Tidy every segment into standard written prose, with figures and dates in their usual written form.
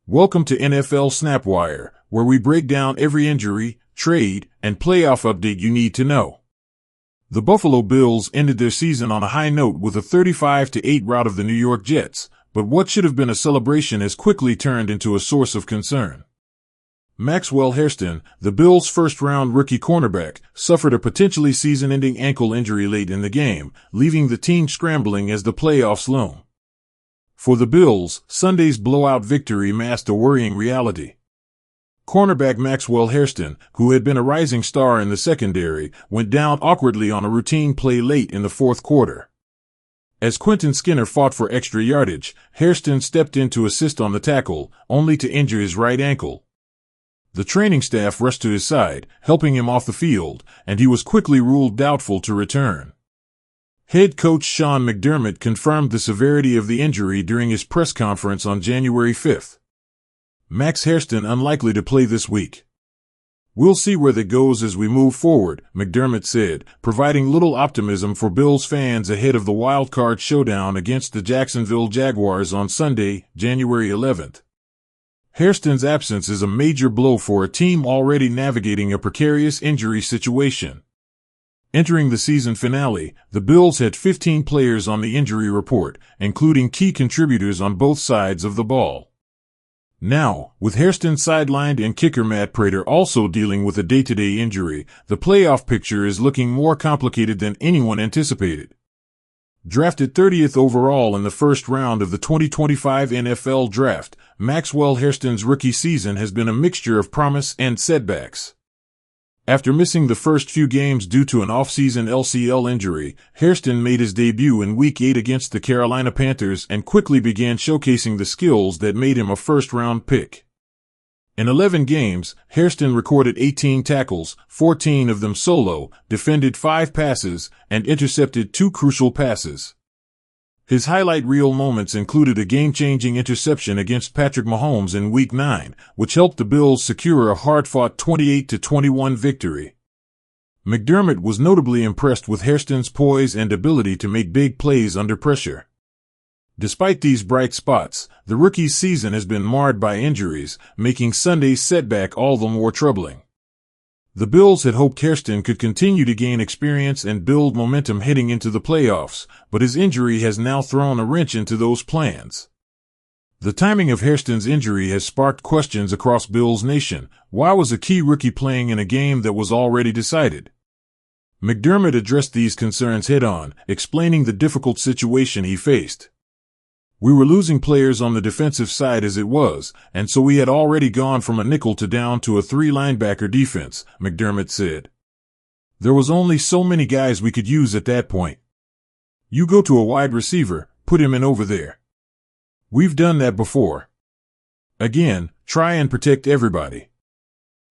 Welcome to NFL SnapWire, where we break down every injury, trade, and playoff update you need to know. The Buffalo Bills ended their season on a high note with a 35-8 rout of the New York Jets, but what should have been a celebration has quickly turned into a source of concern. Maxwell Hairston, the Bills' first-round rookie cornerback, suffered a potentially season-ending ankle injury late in the game, leaving the team scrambling as the playoffs loom. For the Bills, Sunday's blowout victory masked a worrying reality. Cornerback Maxwell Hairston, who had been a rising star in the secondary, went down awkwardly on a routine play late in the fourth quarter. As Quentin Skinner fought for extra yardage, Hairston stepped in to assist on the tackle, only to injure his right ankle. The training staff rushed to his side, helping him off the field, and he was quickly ruled doubtful to return. Head coach Sean McDermott confirmed the severity of the injury during his press conference on January 5th. Max Hairston unlikely to play this week. "We'll see where that goes as we move forward," McDermott said, providing little optimism for Bills fans ahead of the WILDCARD showdown against the Jacksonville Jaguars on Sunday, January 11th. Hairston's absence is a major blow for a team already navigating a precarious injury situation. Entering the season finale, the Bills had 15 players on the injury report, including key contributors on both sides of the ball. Now, with Hairston sidelined and kicker Matt Prater also dealing with a day-to-day injury, the playoff picture is looking more complicated than anyone anticipated. Drafted 30th overall in the first round of the 2025 NFL Draft, Maxwell Hairston's rookie season has been a mixture of promise and setbacks. After missing the first few games due to an off-season LCL injury, Hairston made his debut in Week 8 against the Carolina Panthers and quickly began showcasing the skills that made him a first-round pick. In 11 games, Hairston recorded 18 tackles, 14 of them solo, defended 5 passes, and intercepted 2 crucial passes. His highlight reel moments included a game-changing interception against Patrick Mahomes in Week 9, which helped the Bills secure a hard-fought 28-21 victory. McDermott was notably impressed with Hairston's poise and ability to make big plays under pressure. Despite these bright spots, the rookie's season has been marred by injuries, making Sunday's setback all the more troubling. The Bills had hoped Hairston could continue to gain experience and build momentum heading into the playoffs, but his injury has now thrown a wrench into those plans. The timing of Hairston's injury has sparked questions across Bills Nation. Why was a key rookie playing in a game that was already decided? McDermott addressed these concerns head-on, explaining the difficult situation he faced. "We were losing players on the defensive side as it was, and so we had already gone from a nickel to down to a 3-linebacker defense," McDermott said. "There was only so many guys we could use at that point. You go to a wide receiver, put him in over there. We've done that before. Again, try and protect everybody.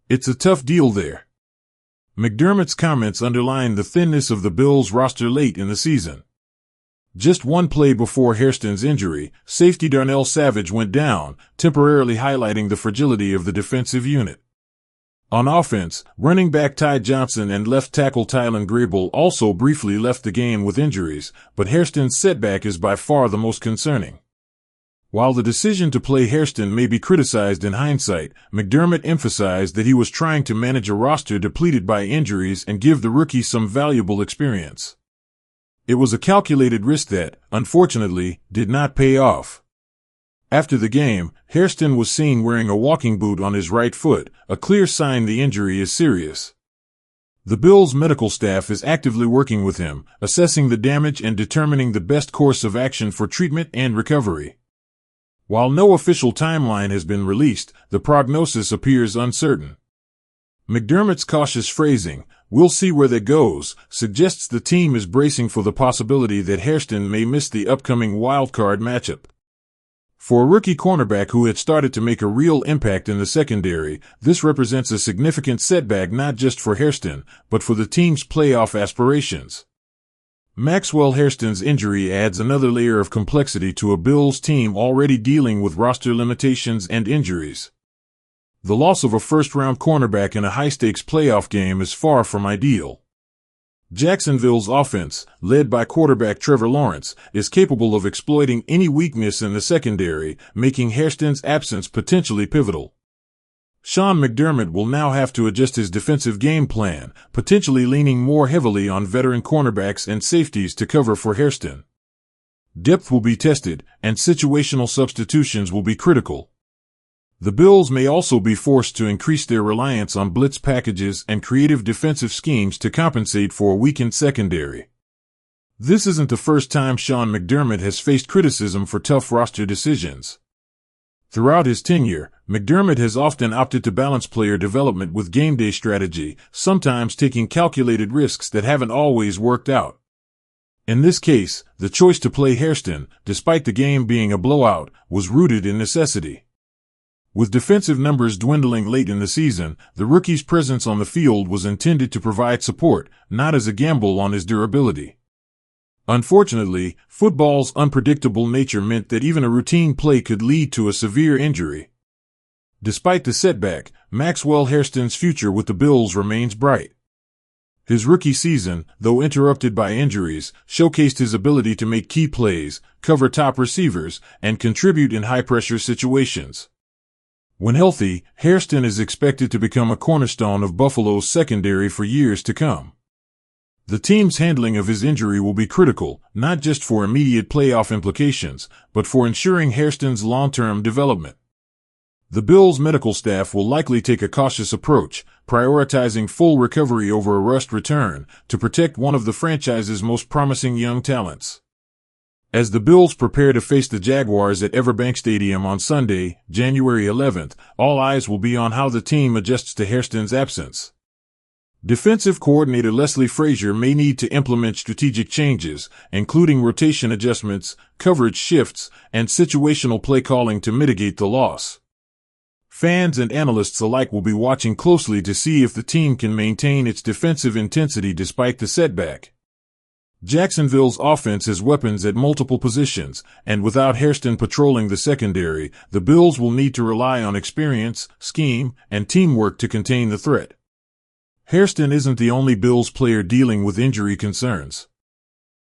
It's a tough deal there." McDermott's comments underline the thinness of the Bills' roster late in the season. Just one play before Hairston's injury, safety Darnell Savage went down, temporarily highlighting the fragility of the defensive unit. On offense, running back Ty Johnson and left tackle Tylan Grable also briefly left the game with injuries, but Hairston's setback is by far the most concerning. While the decision to play Hairston may be criticized in hindsight, McDermott emphasized that he was trying to manage a roster depleted by injuries and give the rookie some valuable experience. It was a calculated risk that, unfortunately, did not pay off. After the game, Hairston was seen wearing a walking boot on his right foot, a clear sign the injury is serious. The Bills' medical staff is actively working with him, assessing the damage and determining the best course of action for treatment and recovery. While no official timeline has been released, the prognosis appears uncertain. McDermott's cautious phrasing, "We'll see where that goes," suggests the team is bracing for the possibility that Hairston may miss the upcoming wildcard matchup. For a rookie cornerback who had started to make a real impact in the secondary, this represents a significant setback not just for Hairston, but for the team's playoff aspirations. Maxwell Hairston's injury adds another layer of complexity to a Bills team already dealing with roster limitations and injuries. The loss of a first-round cornerback in a high-stakes playoff game is far from ideal. Jacksonville's offense, led by quarterback Trevor Lawrence, is capable of exploiting any weakness in the secondary, making Hairston's absence potentially pivotal. Sean McDermott will now have to adjust his defensive game plan, potentially leaning more heavily on veteran cornerbacks and safeties to cover for Hairston. Depth will be tested, and situational substitutions will be critical. The Bills may also be forced to increase their reliance on blitz packages and creative defensive schemes to compensate for a weakened secondary. This isn't the first time Sean McDermott has faced criticism for tough roster decisions. Throughout his tenure, McDermott has often opted to balance player development with game day strategy, sometimes taking calculated risks that haven't always worked out. In this case, the choice to play Hairston, despite the game being a blowout, was rooted in necessity. With defensive numbers dwindling late in the season, the rookie's presence on the field was intended to provide support, not as a gamble on his durability. Unfortunately, football's unpredictable nature meant that even a routine play could lead to a severe injury. Despite the setback, Maxwell Hairston's future with the Bills remains bright. His rookie season, though interrupted by injuries, showcased his ability to make key plays, cover top receivers, and contribute in high-pressure situations. When healthy, Hairston is expected to become a cornerstone of Buffalo's secondary for years to come. The team's handling of his injury will be critical, not just for immediate playoff implications, but for ensuring Hairston's long-term development. The Bills' medical staff will likely take a cautious approach, prioritizing full recovery over a rushed return, to protect one of the franchise's most promising young talents. As the Bills prepare to face the Jaguars at Everbank Stadium on Sunday, January 11th, all eyes will be on how the team adjusts to Hairston's absence. Defensive coordinator Leslie Frazier may need to implement strategic changes, including rotation adjustments, coverage shifts, and situational play calling to mitigate the loss. Fans and analysts alike will be watching closely to see if the team can maintain its defensive intensity despite the setback. Jacksonville's offense has weapons at multiple positions, and without Hairston patrolling the secondary, the Bills will need to rely on experience, scheme, and teamwork to contain the threat. Hairston isn't the only Bills player dealing with injury concerns.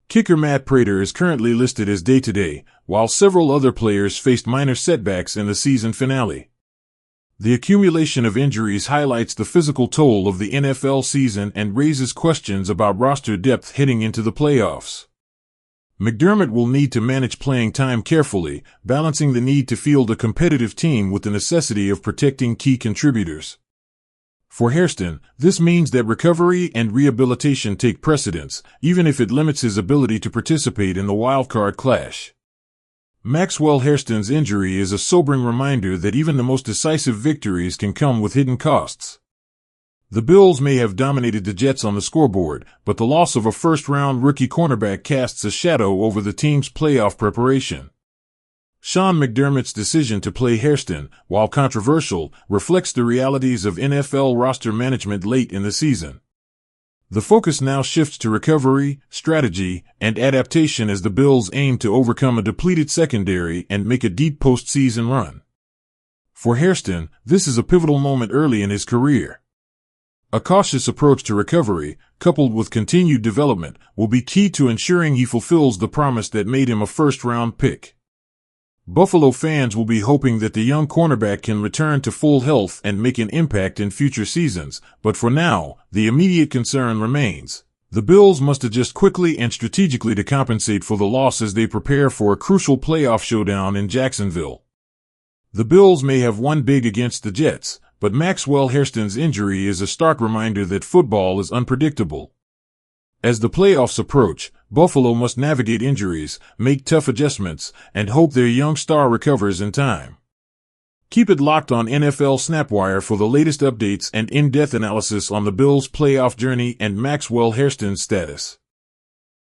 Kicker Matt Prater is currently listed as day-to-day, while several other players faced minor setbacks in the season finale. The accumulation of injuries highlights the physical toll of the NFL season and raises questions about roster depth heading into the playoffs. McDermott will need to manage playing time carefully, balancing the need to field a competitive team with the necessity of protecting key contributors. For Hairston, this means that recovery and rehabilitation take precedence, even if it limits his ability to participate in the wildcard clash. Maxwell Hairston's injury is a sobering reminder that even the most decisive victories can come with hidden costs. The Bills may have dominated the Jets on the scoreboard, but the loss of a first-round rookie cornerback casts a shadow over the team's playoff preparation. Sean McDermott's decision to play Hairston, while controversial, reflects the realities of NFL roster management late in the season. The focus now shifts to recovery, strategy, and adaptation as the Bills aim to overcome a depleted secondary and make a deep postseason run. For Hairston, this is a pivotal moment early in his career. A cautious approach to recovery, coupled with continued development, will be key to ensuring he fulfills the promise that made him a first-round pick. Buffalo fans will be hoping that the young cornerback can return to full health and make an impact in future seasons, but for now, the immediate concern remains. The Bills must adjust quickly and strategically to compensate for the loss as they prepare for a crucial playoff showdown in Jacksonville. The Bills may have won big against the Jets, but Maxwell Hairston's injury is a stark reminder that football is unpredictable. As the playoffs approach, Buffalo must navigate injuries, make tough adjustments, and hope their young star recovers in time. Keep it locked on NFL SnapWire for the latest updates and in-depth analysis on the Bills' playoff journey and Maxwell Hairston's status.